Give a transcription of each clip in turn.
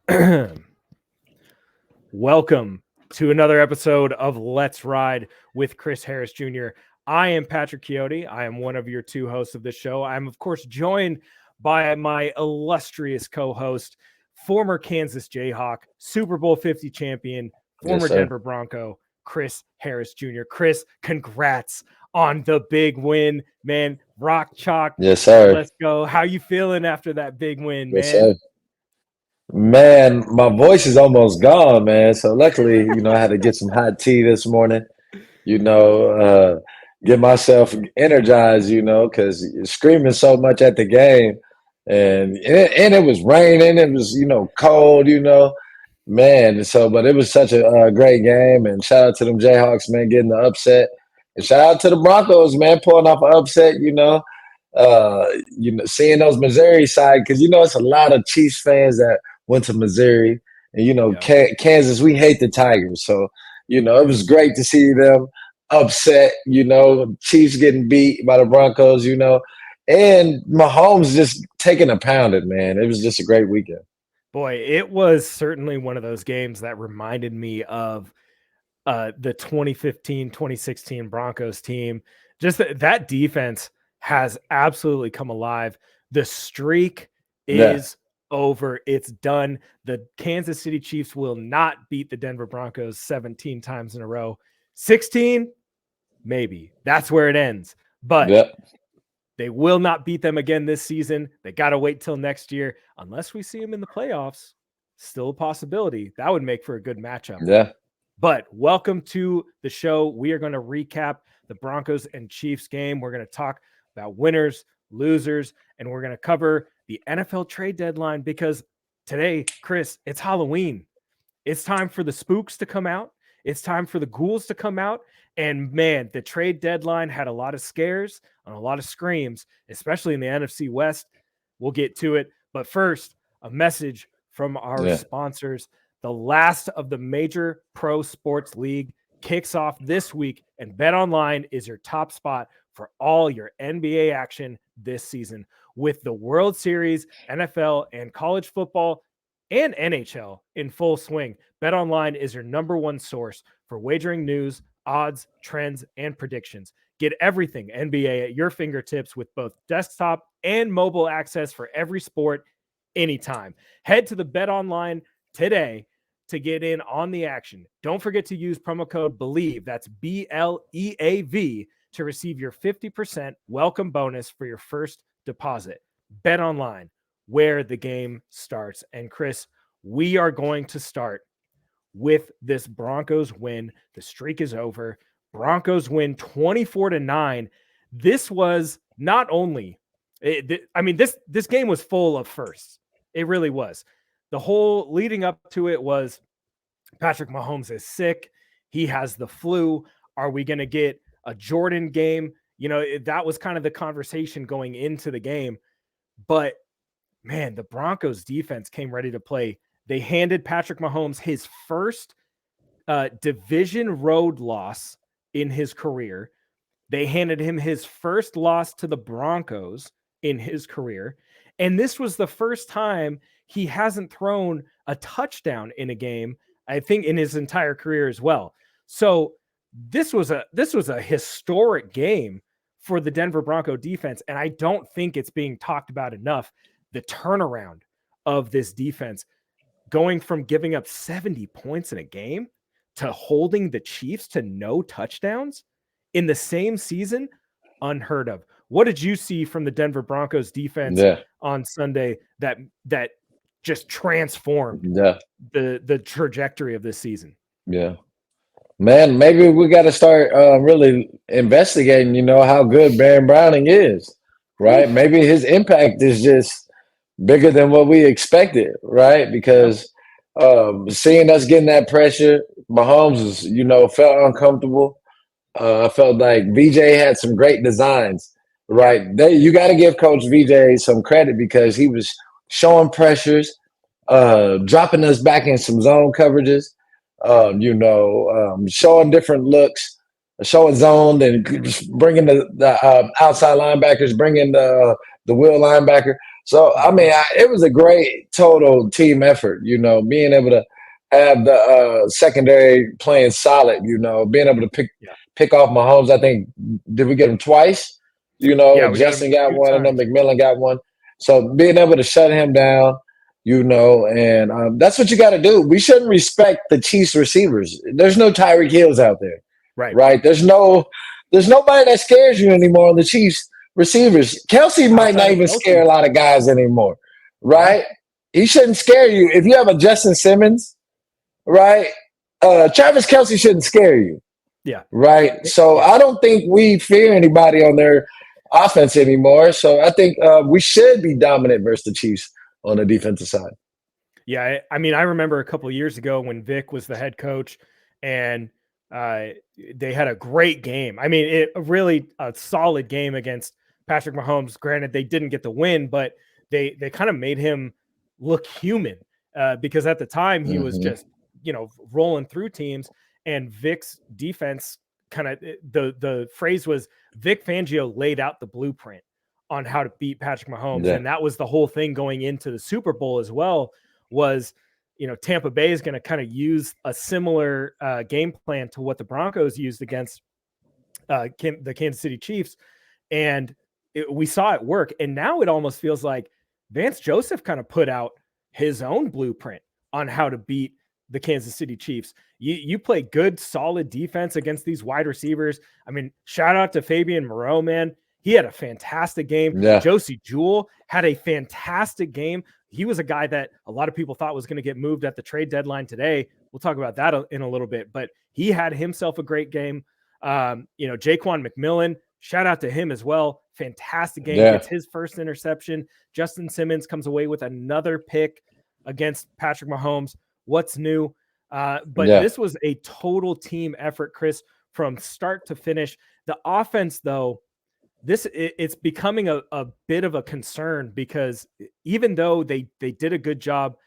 Perfect. Welcome to another episode of Let's Ride with Chris Harris Jr. I am Patrick Chiotti. I am one of your two hosts of this show. I'm, of course, joined by my illustrious co-host, former Kansas Jayhawk, Super Bowl 50 champion, former Denver Bronco, Chris Harris Jr. Chris, congrats on the big win, man. Rock chalk. Yes, sir. Let's go. How you feeling after that big win, Yes, man? sir. Man, my voice is almost gone, man. So luckily, I had to get some hot tea this morning, get myself energized, because screaming so much at the game. And it was raining. It was, cold, man. So, but it was such a great game. And shout out to them Jayhawks, man, getting the upset. And shout out to the Broncos, man, pulling off an upset, seeing those Missouri side, because it's a lot of Chiefs fans that went to Missouri, and Kansas, we hate the Tigers, so it was great to see them upset. Chiefs getting beat by the Broncos, and Mahomes just taking a pounded, man. It was just a great weekend. Boy, it was certainly one of those games that reminded me of the 2015-2016 Broncos team. Just that defense has absolutely come alive. The streak is over. It's done. The Kansas City Chiefs will not beat the Denver Broncos 17 times in a row. 16, maybe. That's where it ends. But they will not beat them again this season. They got to wait till next year. Unless we see them in the playoffs, still a possibility. That would make for a good matchup. Yeah. But welcome to the show. We are going to recap the Broncos and Chiefs game. We're going to talk about winners, losers, and we're going to cover the NFL trade deadline because today, Chris, it's Halloween. It's time for the spooks to come out. It's time for the ghouls to come out. And man, the trade deadline had a lot of scares and a lot of screams, especially in the NFC West. We'll get to it. But first, a message from our sponsors. The last of the major pro sports league kicks off this week, and BetOnline is your top spot for all your NBA action this season. With the World Series, NFL, and college football and NHL in full swing, BetOnline is your number one source for wagering news, odds, trends, and predictions. Get everything NBA at your fingertips with both desktop and mobile access for every sport anytime. Head to the BetOnline today to get in on the action. Don't forget to use promo code Bleav, that's BLEAV, to receive your 50% welcome bonus for your first deposit. Bet online, where the game starts. And Chris, we are going to start with this Broncos win. The streak is over. Broncos win 24-9. This was not only, this game was full of firsts. It really was. The whole leading up to it was Patrick Mahomes is sick. He has the flu. Are we going to get a Jordan game? That was kind of the conversation going into the game. But, man, the Broncos defense came ready to play. They handed Patrick Mahomes his first division road loss in his career. They handed him his first loss to the Broncos in his career. And this was the first time he hasn't thrown a touchdown in a game, I think, in his entire career as well. So this was a historic game for the Denver Bronco defense, and I don't think it's being talked about enough. The turnaround of this defense, going from giving up 70 points in a game to holding the Chiefs to no touchdowns in the same season, unheard of. What did you see from the Denver Broncos defense on Sunday that just transformed the trajectory of this season? Yeah. Man, maybe we got to start really investigating, how good Baron Browning is, right? Maybe his impact is just bigger than what we expected, right? Because seeing us getting that pressure, Mahomes is, felt uncomfortable. I felt like VJ had some great designs, right? You got to give Coach VJ some credit because he was showing pressures, dropping us back in some zone coverages, showing different looks, showing zone, and bringing the outside linebackers, bringing the will linebacker. So, I mean, it was a great total team effort, being able to have the secondary playing solid, being able to Yeah. pick off Mahomes. I think, did we get him twice? Yeah, we got him Justin got 2 one, and then times. McMillan got one. So being able to shut him down, and that's what you got to do. We shouldn't respect the Chiefs receivers. There's no Tyreek Hills out there, Right. right? There's nobody that scares you anymore on the Chiefs receivers. Kelsey might Outside not of even scare a Kelsey. lot of guys anymore, Yeah. right? He shouldn't scare you. If you have a Justin Simmons, right? Travis Kelsey shouldn't scare you, Yeah. right? So Yeah. I don't think we fear anybody on their offense anymore. So I think we should be dominant versus the Chiefs on the defensive side. Yeah, I mean, I remember a couple of years ago when Vic was the head coach, and they had a great game. I mean, really a solid game against Patrick Mahomes. Granted, they didn't get the win, but they kind of made him look human because at the time he was just rolling through teams, and Vic's defense kind of the phrase was Vic Fangio laid out the blueprint on how to beat Patrick Mahomes, Yeah. and that was the whole thing going into the Super Bowl as well. Was Tampa Bay is going to kind of use a similar game plan to what the Broncos used against the Kansas City Chiefs, and we saw it work. And now it almost feels like Vance Joseph kind of put out his own blueprint on how to beat the Kansas City Chiefs. You play good, solid defense against these wide receivers. I mean, shout out to Fabian Moreau, man. He had a fantastic game. Yeah. Josie Jewell had a fantastic game. He was a guy that a lot of people thought was going to get moved at the trade deadline today. We'll talk about that in a little bit, but he had himself a great game. Jaquan McMillan, shout out to him as well. Fantastic game. Yeah. Gets his first interception. Justin Simmons comes away with another pick against Patrick Mahomes. What's new? This was a total team effort, Chris, from start to finish. The offense, though, it's becoming a bit of a concern because even though they did a good job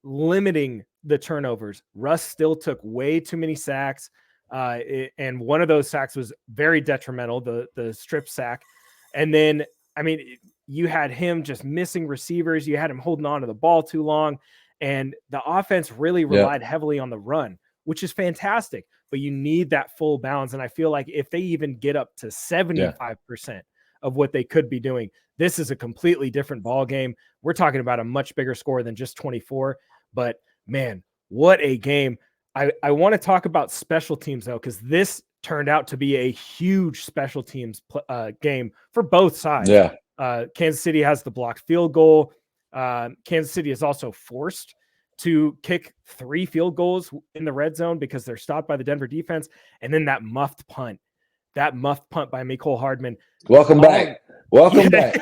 limiting the turnovers, Russ still took way too many sacks. And one of those sacks was very detrimental, the strip sack. And then, I mean, you had him just missing receivers. You had him holding on to the ball too long. And the offense really relied heavily on the run, which is fantastic. But you need that full balance. And I feel like if they even get up to 75% of what they could be doing, this is a completely different ball game. We're talking about a much bigger score than just 24. But, man, what a game. I want to talk about special teams, though, because this turned out to be a huge special teams game for both sides. Yeah. Kansas City has the blocked field goal. Kansas City is also forced to kick 3 field goals in the red zone because they're stopped by the Denver defense. And then that muffed punt by Mecole Hardman. Welcome back. Welcome back.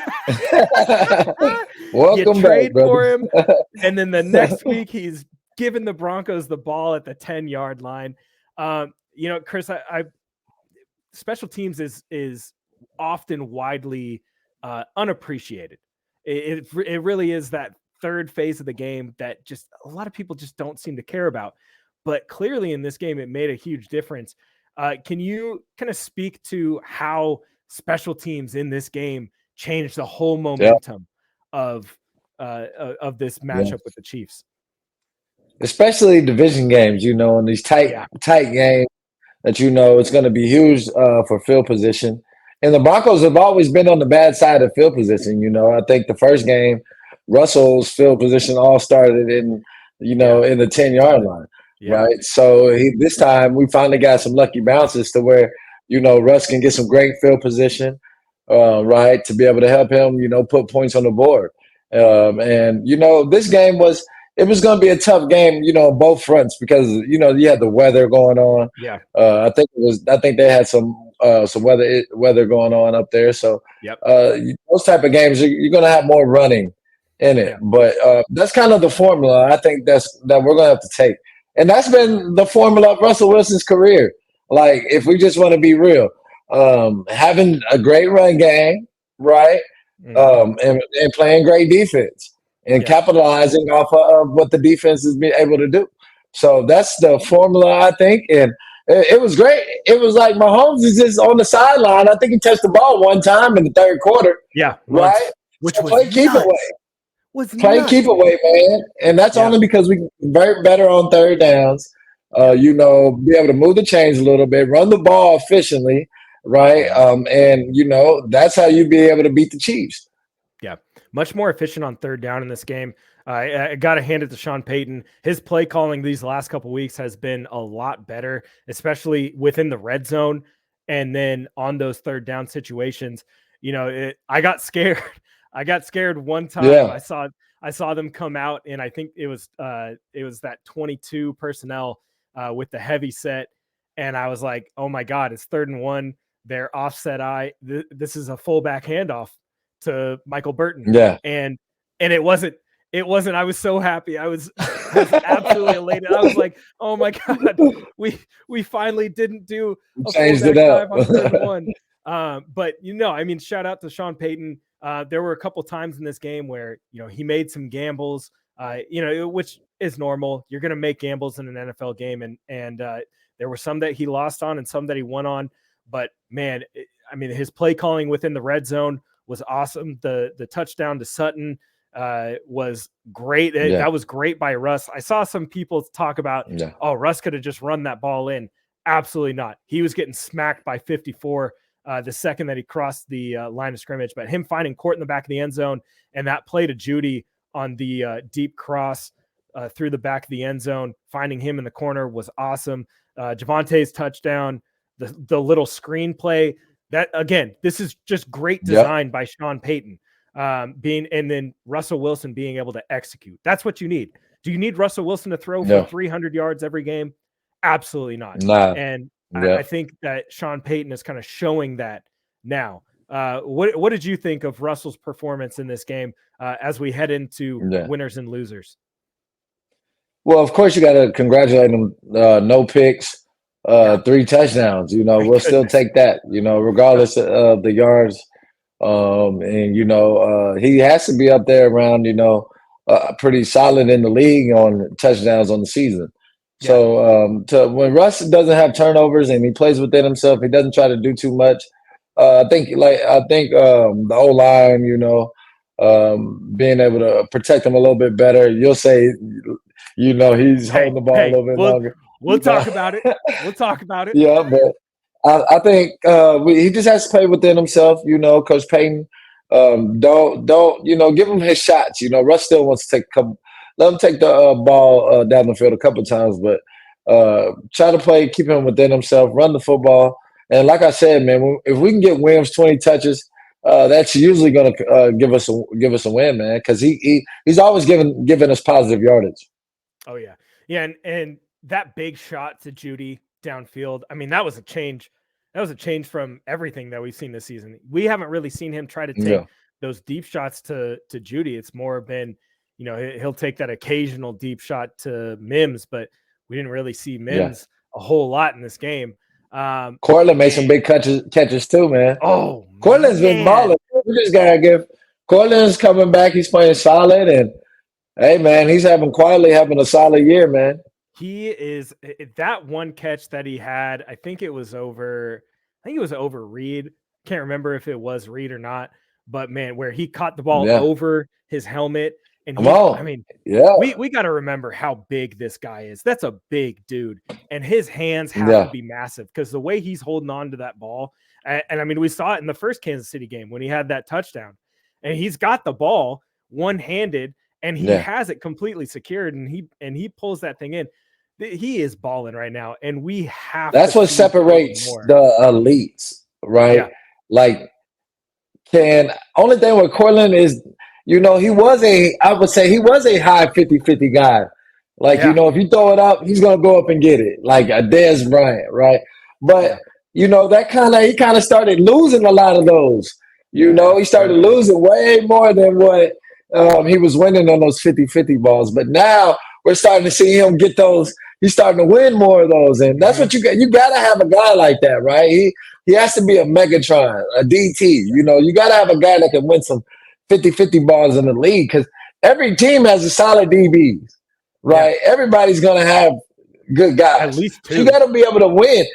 Welcome you trade back, for him. And then the next week, he's giving the Broncos the ball at the 10-yard line. Chris, I special teams is often widely unappreciated. It really is that third phase of the game that just a lot of people just don't seem to care about. But clearly in this game, it made a huge difference. Can you kind of speak to how special teams in this game changed the whole momentum of this matchup with the Chiefs? Especially division games, in these tight games that it's going to be huge for field position. And the Broncos have always been on the bad side of field position. I think the first game, Russell's field position all started in the 10-yard line, right? So this time we finally got some lucky bounces to where, Russ can get some great field position, right, to be able to help him, put points on the board. And this game was going to be a tough game, on both fronts because you had the weather going on. Yeah. I think they had some weather going on up there. So those type of games, you're going to have more running in it. But that's kind of the formula I think that we're going to have to take. And that's been the formula of Russell Wilson's career. Like, if we just want to be real, having a great run game, right, and playing great defense and capitalizing off of what the defense is being able to do. So that's the formula, I think. And it was great. It was like Mahomes is just on the sideline. I think he touched the ball one time in the third quarter. Yeah. Right? which So was play keep away. nuts. Play keep away, man. And that's Yeah. only because we can convert better on third downs. Be able to move the chains a little bit, run the ball efficiently, right? And that's how you be able to beat the Chiefs. Yeah, much more efficient on third down in this game. I got to hand it to Sean Payton. His play calling these last couple weeks has been a lot better, especially within the red zone. And then on those third down situations, I got scared. I got scared one time. Yeah. I saw them come out, and I think it was that 22 personnel with the heavy set, and I was like, oh my God, it's 3rd and 1. They're offset eye. This is a fullback handoff to Michael Burton. Yeah. And it wasn't, I was so happy. I was absolutely elated. I was like, oh my God, we finally didn't do a changed fullback it up. dive on 3rd and 1. But shout out to Sean Payton. There were a couple times in this game where, he made some gambles, which is normal. You're going to make gambles in an NFL game. And there were some that he lost on and some that he won on, but man, his play calling within the red zone was awesome. The touchdown to Sutton was great. That was great by Russ. I saw some people talk about, Russ could have just run that ball in. Absolutely not. He was getting smacked by 54 the second that he crossed the line of scrimmage. But him finding Court in the back of the end zone and that play to Judy on the deep cross through the back of the end zone, finding him in the corner was awesome. Javante's touchdown, the little screenplay. That again, this is just great design by Sean Payton. And then Russell Wilson being able to execute. That's what you need. Do you need Russell Wilson to throw for 300 yards every game? Absolutely not. Nah. And I think that Sean Payton is kind of showing that now. What did you think of Russell's performance in this game as we head into winners and losers? Well, of course, you got to congratulate him. No picks. 3 touchdowns, we'll still take that, regardless of the yards. He has to be up there around, pretty solid in the league on touchdowns on the season. So when Russ doesn't have turnovers and he plays within himself, he doesn't try to do too much. I think the O-line, being able to protect him a little bit better, you'll say, he's holding the ball a little bit longer. We'll talk about it. We'll talk about it. Yeah, but I think he just has to play within himself. Coach Payton, don't give him his shots. Russ still wants to take a couple. Let him take the ball down the field a couple of times, but try to keep him within himself, run the football. And like I said, man, if we can get Williams 20 touches, that's usually going to give us a win, man, because he's always giving us positive yardage. Oh yeah, and that big shot to Judy downfield. That was a change. That was a change from everything that we've seen this season. We haven't really seen him try to take those deep shots to Judy. It's more been, he'll take that occasional deep shot to Mims, but we didn't really see Mims a whole lot in this game. Cortland made some big catches too, man. Oh, Cortland's been balling. We just gotta give Cortland's coming back. He's playing solid, and hey, man, he's quietly having a solid year, man. He is that one catch that he had. I think it was over Reed. Can't remember if it was Reed or not, but man, where he caught the ball over his helmet. And we got to remember how big this guy is. That's a big dude. And his hands have to be massive because the way he's holding on to that ball. And we saw it in the first Kansas City game when he had that touchdown. And he's got the ball one-handed and he has it completely secured. And he pulls that thing in. He is balling right now. And we have That's what separates the elites, right? Yeah. Like, only thing with Cortland is, he was a high 50-50 guy. Like, if you throw it up, he's going to go up and get it. Like a Dez Bryant, right? But, he kind of started losing a lot of those. He started losing way more than what he was winning on those 50-50 balls. But now we're starting to see him get those. He's starting to win more of those. And that's what you got. You got to have a guy like that, right? He has to be a Megatron, a DT. You got to have a guy that can win some 50-50 balls in the league because every team has a solid DBs, right? Yeah. Everybody's going to have good guys. At least 2. You got to be able to win.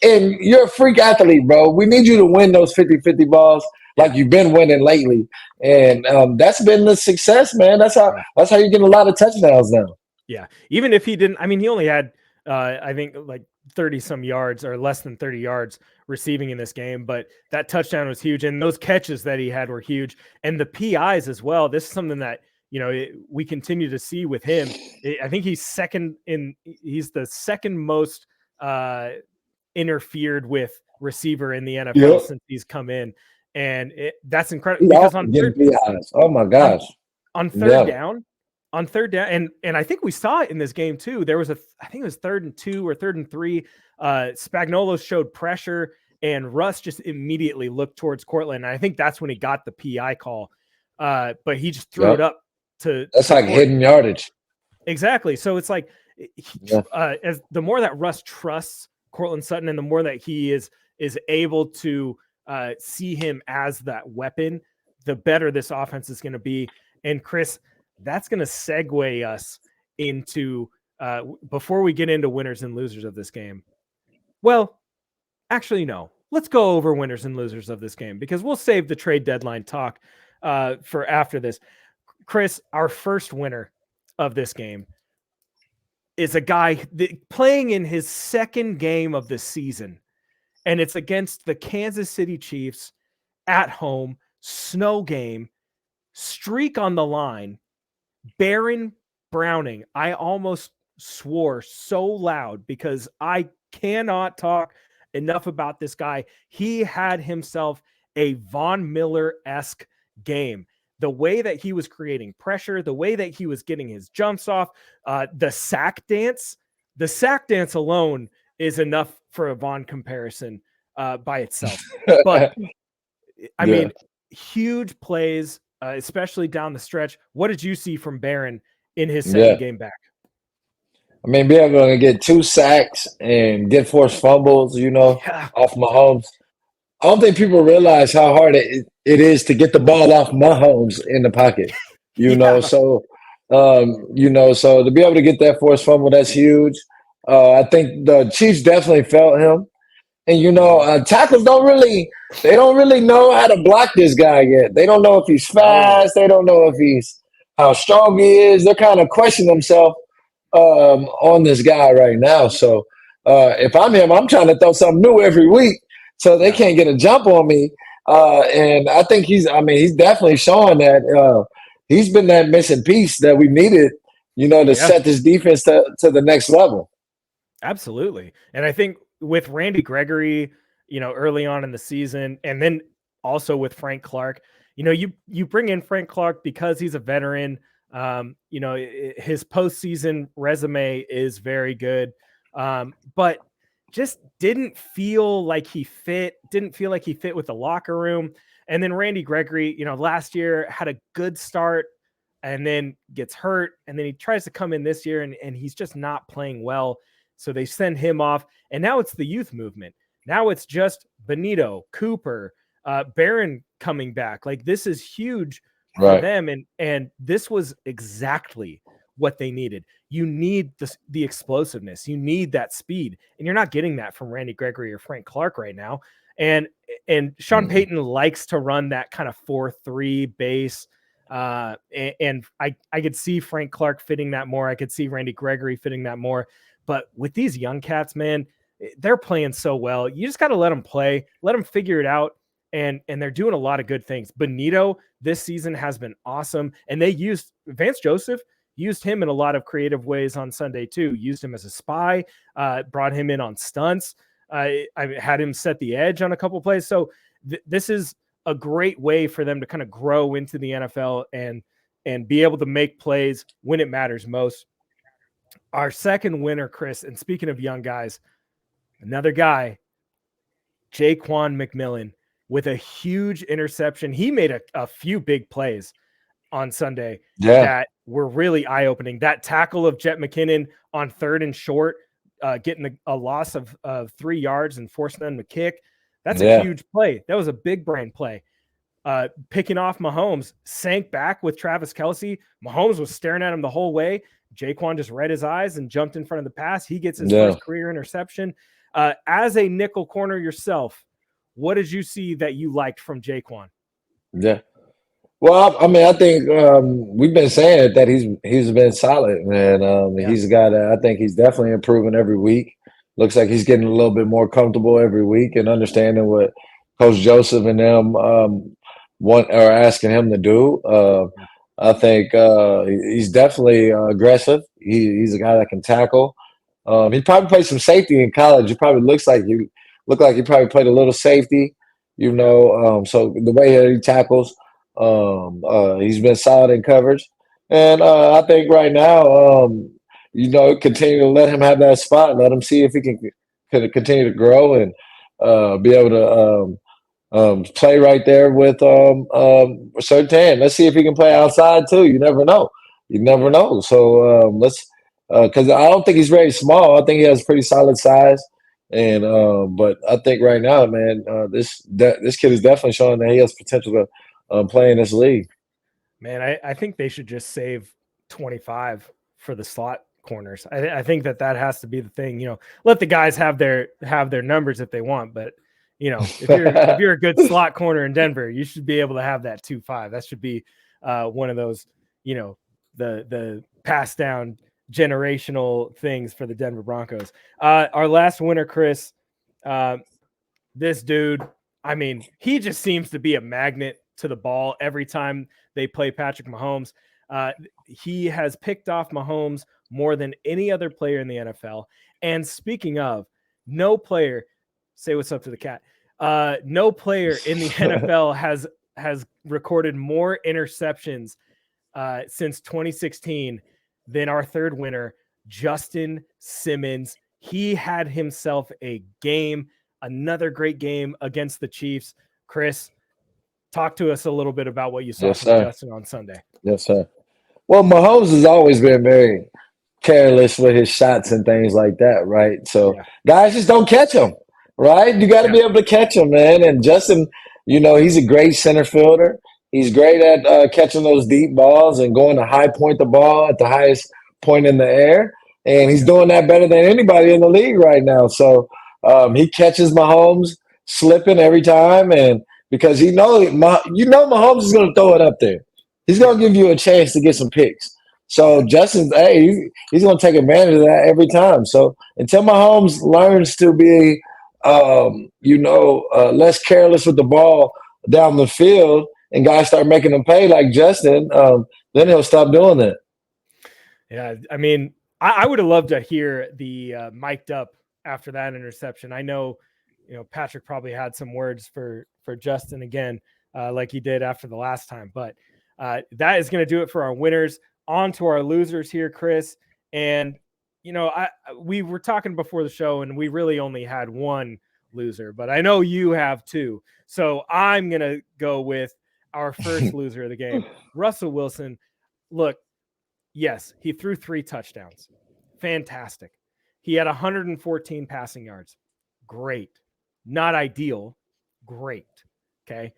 And you're a freak athlete, bro. We need you to win those 50-50 balls. like you've been winning lately, and that's been the success, man. That's how you get a lot of touchdowns now. Yeah. Even if he didn't, I mean, he only had, I think like 30 some yards or less than 30 yards receiving in this game, but that touchdown was huge. And those catches that he had were huge. And the PIs as well. This is something that, we continue to see with him. I think he's the second most interfered with receiver in the NFL Yep. since he's come in. And that's incredible He because often getting PIs. Oh my gosh. on third down, and I think we saw it in this game too. There was I think it was 3rd and 2 or 3rd and 3. Spagnuolo showed pressure, and Russ just immediately looked towards Cortland. And I think that's when he got the PI call. But he just threw it up to. That's like hidden yardage. Exactly. So it's like as the more that Russ trusts Cortland Sutton, and the more that he is able to see him as that weapon, the better this offense is going to be. And Chris, that's going to segue us into before we get into winners and losers of this game. Well, actually, no. Let's go over winners and losers of this game, because we'll save the trade deadline talk for after this. Chris, our first winner of this game is a guy playing in his second game of the season, and it's against the Kansas City Chiefs at home, snow game, streak on the line. Baron Browning. I almost swore so loud because I cannot talk enough about this guy. He had himself a Von Miller-esque game. The way that he was creating pressure, the way that he was getting his jumps off, the sack dance alone is enough for a Von comparison by itself. But I mean, huge plays, especially down the stretch. What did you see from Baron in his second game back? I mean, being able to get 2 sacks and get forced fumbles, off Mahomes. I don't think people realize how hard it is to get the ball off Mahomes in the pocket. So so to be able to get that forced fumble, that's huge. I think the Chiefs definitely felt him. And tackles don't really know how to block this guy yet. They don't know if he's fast. They don't know if how strong he is. They're kind of questioning themselves on this guy right now. So if I'm him, I'm trying to throw something new every week so they can't get a jump on me. And I think he's definitely showing that he's been that missing piece that we needed, to set this defense to the next level. Absolutely. And I think with Randy Gregory, early on in the season, and then also with Frank Clark, you bring in Frank Clark because he's a veteran. His postseason resume is very good, but just didn't feel like he fit with the locker room. And then Randy Gregory, last year had a good start and then gets hurt. And then he tries to come in this year and he's just not playing well. So they send him off, and now it's the youth movement. Now it's just Benito, Cooper, Barron coming back. Like, this is huge for them, and this was exactly what they needed. You need the explosiveness. You need that speed, and you're not getting that from Randy Gregory or Frank Clark right now. And Sean Payton likes to run that kind of 4-3 base. And I could see Frank Clark fitting that more. I could see Randy Gregory fitting that more. But with these young cats, man, they're playing so well. You just got to let them play, let them figure it out. And they're doing a lot of good things. Benito this season has been awesome. And they used Vance Joseph, used him in a lot of creative ways on Sunday too. Used him as a spy, brought him in on stunts. I had him set the edge on a couple plays. So this is a great way for them to kind of grow into the NFL and be able to make plays when it matters most. Our second winner, Chris, and speaking of young guys, another guy, Jaquan McMillan, with a huge interception. He made a few big plays on Sunday that were really eye-opening. That tackle of Jet McKinnon on 3rd and short, getting a loss of 3 yards and forcing them to kick. That's a huge play. That was a big brain play. Picking off Mahomes, sank back with Travis Kelce. Mahomes was staring at him the whole way. Jaquan just read his eyes and jumped in front of the pass. He gets his first career interception. As a nickel corner yourself, what did you see that you liked from Jaquan? Yeah. Well, I mean, I think we've been saying it, that he's been solid, and Yeah. he's got. I think he's definitely improving every week. Looks like he's getting a little bit more comfortable every week and understanding what Coach Joseph and them want or asking him to do. I think he's definitely aggressive. He's a guy that can tackle. He probably played some safety in college. He probably look like he probably played a little safety. Yeah. So the way that he tackles. He's been solid in coverage, and I think right now, continue to let him have that spot. Let him see if he can continue to grow and be able to play right there with Sertan. Let's see if he can play outside too. You never know. You never Yeah. know. So let's because I don't think he's very small. I think he has pretty solid size. And but I think right now, man, this kid is definitely showing that he has potential to play in this league. Man, I think they should just save 25 for the slot corners. I think that has to be the thing. Let the guys have their numbers if they want, but if you're a good slot corner in Denver, you should be able to have that 2.5. That should be one of those, the pass down generational things for the Denver Broncos. Our last winner, Chris, this dude, I mean, he just seems to be a magnet to the ball every time they play Patrick Mahomes. He has picked off Mahomes more than any other player in the NFL. And speaking of, no player, say what's up to the cat. No player in the NFL has recorded more interceptions since 2016 than our third winner, Justin Simmons. He had himself a game, another great game against the Chiefs. Chris, talk to us a little bit about what you saw Yes, from sir. Justin on Sunday. Yes, sir. Well, Mahomes has always been very careless with his shots and things like that, right? So Yeah. guys just don't catch him, right? You got to Yeah. be able to catch him, man. And Justin, he's a great center fielder. He's great at catching those deep balls and going to high point the ball at the highest point in the air. And he's Yeah. doing that better than anybody in the league right now. So he catches Mahomes slipping every time, and because Mahomes is going to throw it up there. He's going Yeah. to give you a chance to get some picks. So Yeah. Justin, hey, he's going to take advantage of that every time. So until Mahomes learns to be, less careless with the ball down the field, and guys start making them pay like Justin, then he'll stop doing that. Yeah. I mean, I would have loved to hear the mic'd up after that interception. I know, Patrick probably had some words for Justin again, like he did after the last time. But that is going to do it for our winners. On to our losers here, Chris. And we were talking before the show, and we really only had one loser, but I know you have two. So I'm gonna go with our first loser of the game, Russell Wilson. Look, yes, he threw 3 touchdowns. Fantastic. He had 114 passing yards. Great. Not ideal. Great. Okay.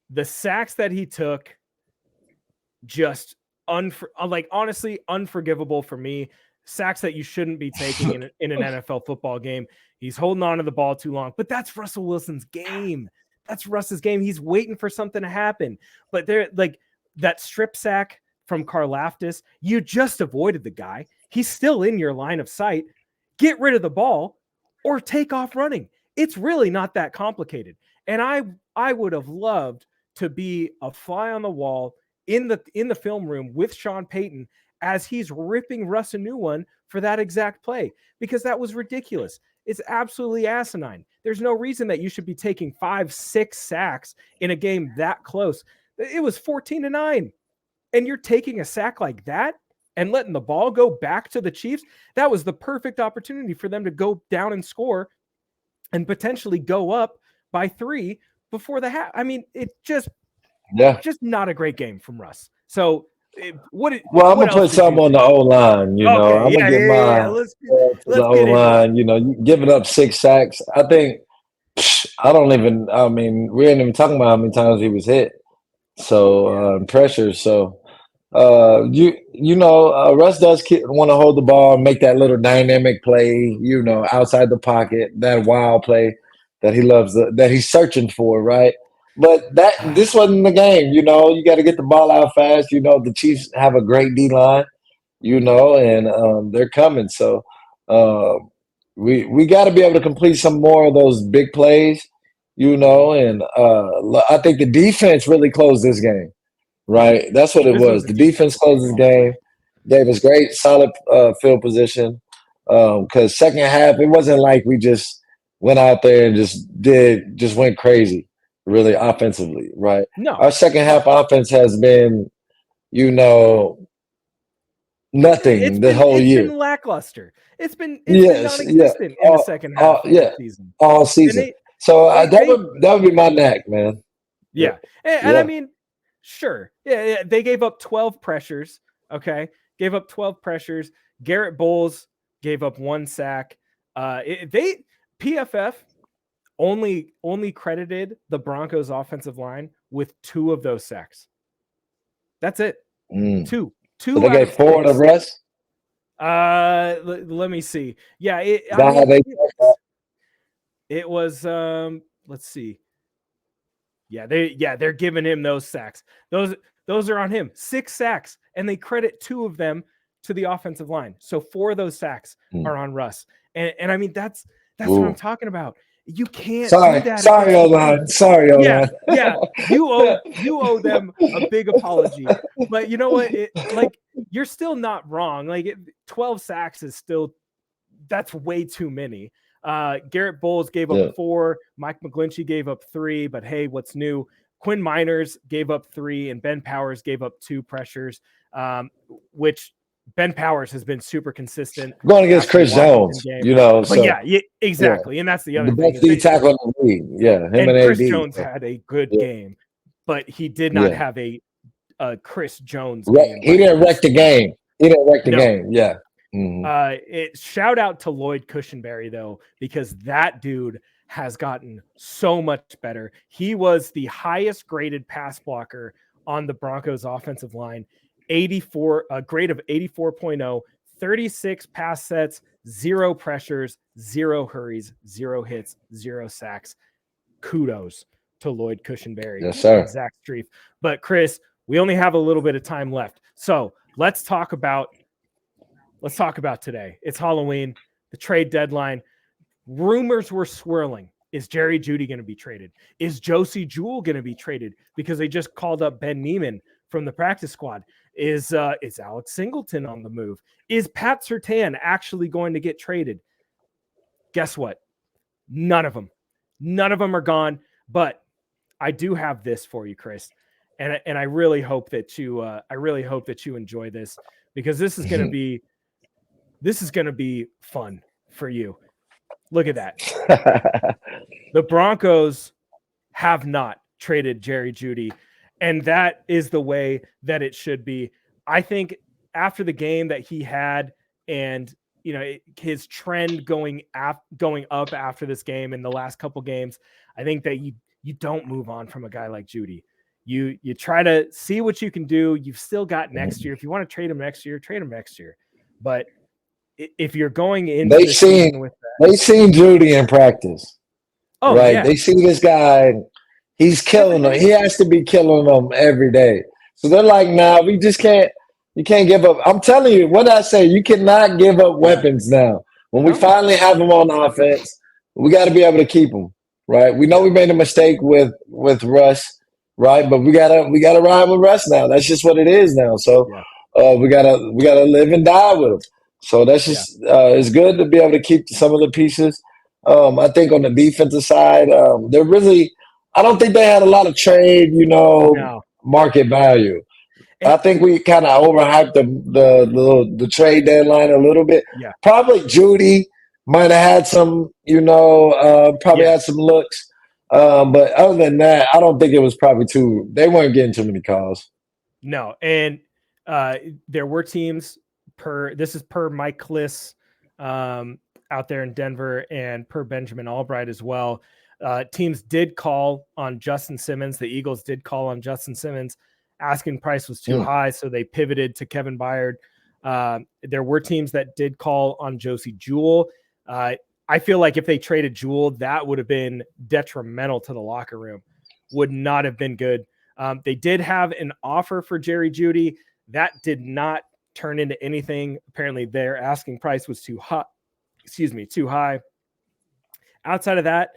The sacks that he took, just honestly unforgivable for me. Sacks that you shouldn't be taking in an NFL football game. He's holding on to the ball too long, but that's Russell Wilson's game. That's Russ's game. He's waiting for something to happen. But that strip sack from Karlaftis, you just avoided the guy. He's still in your line of sight. Get rid of the ball or take off running. It's really not that complicated. And I would have loved to be a fly on the wall in the film room with Sean Payton as he's ripping Russ a new one for that exact play, because that was ridiculous. It's absolutely asinine. There's no reason that you should be taking 5-6 sacks in a game that close. It was 14-9, and you're taking a sack like that and letting the ball go back to the Chiefs. That was the perfect opportunity for them to go down and score and potentially go up by 3 before the half. I mean, it just not a great game from Russ. So Well, I'm what gonna else put did you something on the see? O line. Okay, I'm gonna get yeah. my to the Let's O get into it. line. You giving up 6 sacks. I think I don't even. I mean, we ain't even talking about how many times he was hit. So Yeah, pressure. So Russ does want to hold the ball and make that little dynamic play. yeah, Outside the pocket, that wild play that he loves, that he's searching for, right? but this wasn't the game. You got to get the ball out fast. The Chiefs have a great D line. And they're coming. So we got to be able to complete some more of those big plays. And I think the defense really closed this game. Right, that's what it This was was. a The defense closed this game, gave us great, solid field position. Because second half, it wasn't like we just went out there and just went crazy, really offensively. Right, no. our second half offense has been, you know, It's nothing the been whole it's year. been lackluster. It's been Yes, yeah, non-existent in the second half of the yeah, season. all And season. they So they that they would be my knack, man. Yeah, yeah. And I yeah. mean, sure. Yeah, they gave up 12 pressures, okay? Gave up 12 pressures. Garrett Bowles gave up 1 sack. They PFF only credited the Broncos offensive line with 2 of those sacks. That's it. Mm. Two. So 2 they out gave of 4 to 6. Russ. Let me see. Yeah, I That how mean they it was let's see. They're giving him those sacks. Those are on him. 6 sacks, and they credit 2 of them to the offensive line. So 4 of those sacks Mm. are on Russ. And I mean that's what I'm Ooh. talking about. You can't do Sorry, that sorry, against the Chiefs. O-line. Sorry, Yeah, O-line. yeah. You owe them a big apology. But you know what? You're still not wrong. 12 sacks is still that's way too many. Garrett Bowles gave up Yeah. 4. Mike McGlinchey gave up 3. But hey, what's new? Quinn Miners gave up 3, and Ben Powers gave up 2 pressures, which Ben Powers has been super consistent Going against after the Chris Washington Jones, game. But so yeah, yeah. exactly. And that's the The other thing best is D tackle in the league. Yeah, him and Chris AD. Jones had a good Yeah. game, but he did not Yeah. have a Chris Jones game He by didn't any wreck the stretch. game. He didn't wreck the No. game. Yeah. Mhm. Shout out to Lloyd Cushenberry though, because that dude has gotten so much better. He was the highest graded pass blocker on the Broncos offensive line, a grade of 84.0, 36 pass sets, 0 pressures, 0 hurries, 0 hits, 0 sacks. Kudos to Lloyd Cushenberry Yes, sir. and Zach Strief. But Chris, we only have a little bit of time left. So let's talk about today. It's Halloween, the trade deadline. Rumors were swirling. Is Jerry Jeudy going to be traded? Is Josie Jewell going to be traded? Because they just called up Ben Neiman from the practice squad. Is Alex Singleton on the move? Is Pat Surtain actually going to get traded? Guess what? None of them. None of them are gone. But I do have this for you, Chris, and I really hope that you enjoy this, because this is going to be fun for you. Look at that. The Broncos have not traded Jerry Jeudy, and that is the way that it should be. I think after the game that he had, and his trend going up after this game in the last couple games, I think that you don't move on from a guy like Jeudy. You try to see what you can do. You've still got next year. If you want to trade him next year, trade him next year. But if you're going into the season with that, They seen Judy in practice. oh Right. yeah, They see this guy, he's every killing them. day. He has to be killing them every day. So they're like, nah, we just can't, you can't give up. I'm telling you, what I say, you cannot give up weapons now. When we No. finally have them on offense, we got to be able to keep them. Right. We know we made a mistake with Russ, right? But we gotta ride with Russ now. That's just what it is now. So Yeah. we gotta live and die with him. So that's just it's good to be able to keep some of the pieces. I think on the defensive side, they're really. I don't think they had a lot of trade, No. market value. I think we kind of overhyped the trade deadline a little bit. Yeah. Probably Judy might have had some, probably had some looks. But other than that, I don't think it was probably too. They weren't getting too many calls. No, and there were teams this is per Mike Kliss out there in Denver, and per Benjamin Albright as well. Teams did call on Justin Simmons. The Eagles did call on Justin Simmons. Asking price was too high, so they pivoted to Kevin Byard. There were teams that did call on Josie Jewell. I feel like if they traded Jewell, that would have been detrimental to the locker room. would not have been good. They did have an offer for Jerry Jeudy. That did not turn into anything. Apparently, their asking price was too high. Too high. Outside of that,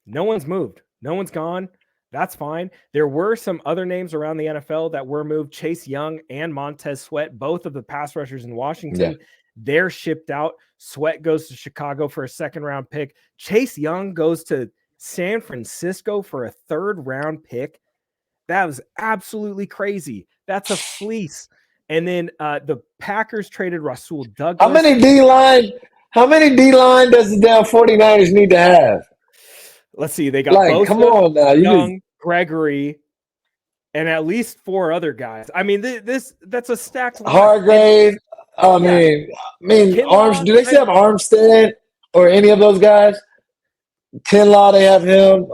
no one's moved. No one's gone. That's fine. There were some other names around the NFL that were moved. Chase Young and Montez Sweat, both of the pass rushers in Washington, they're shipped out. Sweat goes to Chicago for a second-round pick. Chase Young goes to San Francisco for a third-round pick. That was absolutely crazy. That's a fleece. And then the Packers traded Rasul Douglas. How many D-line does the damn 49ers need to have? Let's see. They got Bosa, come on now. Young, Gregory, and at least 4 other guys. I mean, that's a stacked line. Hargrave. I mean, Arms. Do they still have Armstead or any of those guys? Kinlaw, they have him.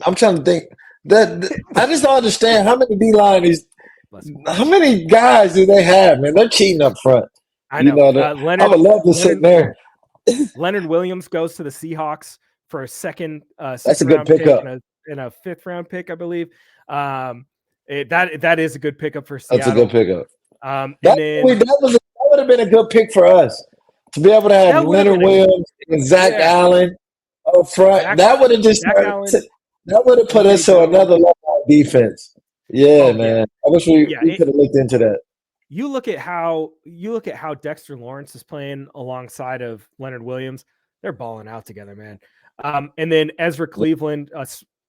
I'm trying to think. I just don't understand how many D-line is. How many guys do they have, man? They're cheating up front. I know. I would love to sit there. Leonard Williams goes to the Seahawks for a second. That's a good pickup. And a 5th-round pick, I Believe. That is a good pickup for Seattle. That's a good pickup. That would have been a good pick for us to be able to have Leonard Williams and Zach Allen up front. That would have put us to another level of defense. Yeah, man. Yeah. I wish we could have looked into that. You look at how Dexter Lawrence is playing alongside of Leonard Williams. They're balling out together, man. And then Ezra Cleveland.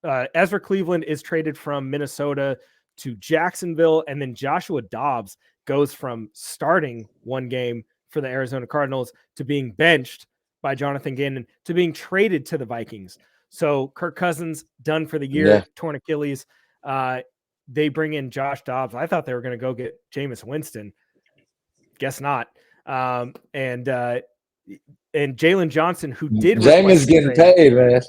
Ezra Cleveland is traded from Minnesota to Jacksonville, and then Joshua Dobbs goes from starting one game for the Arizona Cardinals to being benched by Jonathan Gannon to being traded to the Vikings. So Kirk Cousins done for the year, torn Achilles. They bring in Josh Dobbs. I thought they were going to go get Jameis Winston. Guess not. And Jalen Johnson, who did Jameis getting paid, man.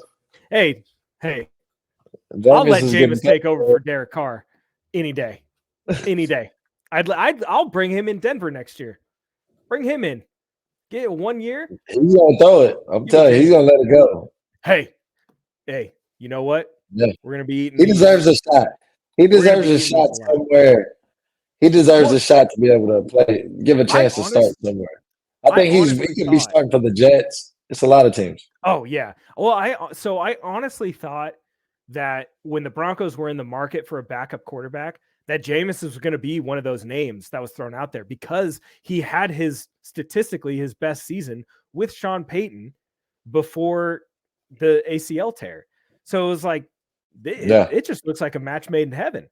Hey, I'll let Jameis take over for Derek Carr any day. I'll bring him in Denver next year. Bring him in. Get 1 year. He's gonna throw it. I'm telling you, he's gonna let it go. Hey, you know what? Yeah. We're gonna be eating. He deserves a shot. He deserves a shot somewhere. He deserves a shot to be able to play, give a chance to start somewhere. I think he could be starting for the Jets. It's a lot of teams. Oh yeah. Well, I honestly thought that when the Broncos were in the market for a backup quarterback, that Jameis was going to be one of those names that was thrown out there because he had statistically his best season with Sean Payton before the ACL tear. So it was like, it just looks like a match made in heaven.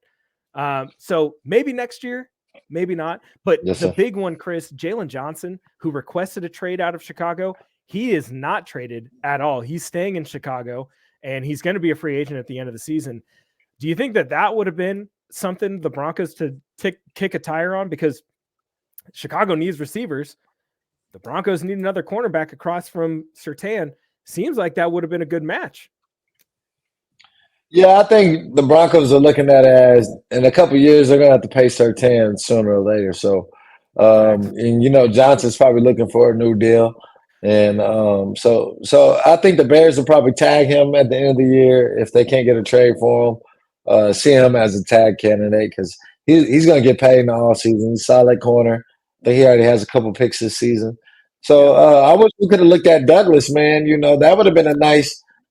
So maybe next year, maybe not. But the big one, Chris, Jalen Johnson, who requested a trade out of Chicago, he is not traded at all. He's staying in Chicago, and he's going to be a free agent at the end of the season. Do you think that would have been something the Broncos to kick a tire on? Because Chicago needs receivers. The Broncos need another cornerback across from Surtain. Seems like that would have been a good match. Yeah, I think the Broncos are looking at it as in a couple of years they're going to have to pay Surtain sooner or later. So, and Johnson's probably looking for a new deal, and so I think the Bears will probably tag him at the end of the year if they can't get a trade for him. See him as a tag candidate because he's going to get paid in the offseason. He's a solid corner. I think he already has a couple picks this season. So I wish we could have looked at Douglas, man. That would have been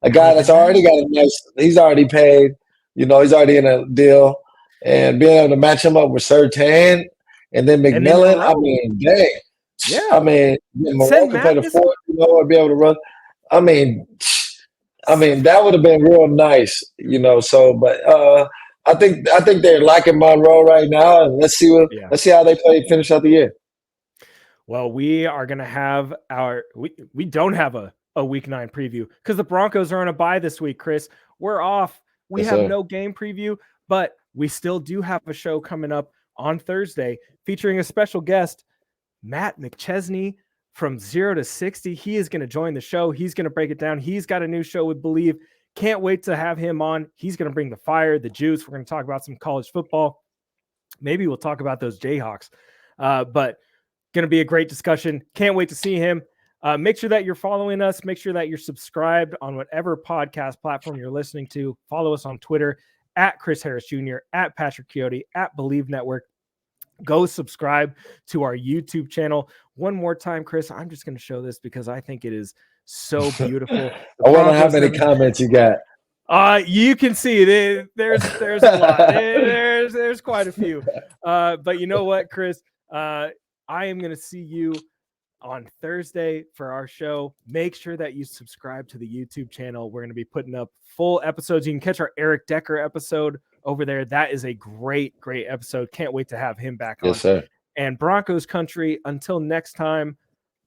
a guy that's already got he's already paid, he's already in a deal, and being able to match him up with Surtain and then McMillan, I mean, dang. Yeah. I mean, Moreau could play the fourth, and be able to run. I mean, that would have been real nice, so, but I think they're liking Monroe right now, and let's see how they finish out the year. Well, we are going to have we don't have a week 9 preview because the Broncos are on a bye this week, Chris. We're off. We have no game preview, but we still do have a show coming up on Thursday featuring a special guest, Matt McChesney from 0 to 60. He is going to join the show. He's going to break it down. He's got a new show with Bleav. Can't wait to have him on. He's going to bring the fire, the juice. We're going to talk about some college football. Maybe we'll talk about those Jayhawks, but going to be a great discussion. Can't wait to see him. Make sure that you're following us. Make sure that you're subscribed on whatever podcast platform you're listening to. Follow us on Twitter at Chris Harris Jr., at Patrick Coyote, at Bleav Network. Go subscribe to our YouTube channel. One more time, Chris, I'm just going to show this because I think it is so beautiful. I wonder how many comments you got. You can see it. There's a lot. There's quite a few. But you know what, Chris? I am going to see you on Thursday for our show. Make sure that you subscribe to the YouTube channel. We're going to be putting up full episodes. You can catch our Eric Decker episode over there. That is a great episode. Can't wait to have him back on. Yes, sir. And Broncos country, until next time,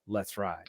let's ride.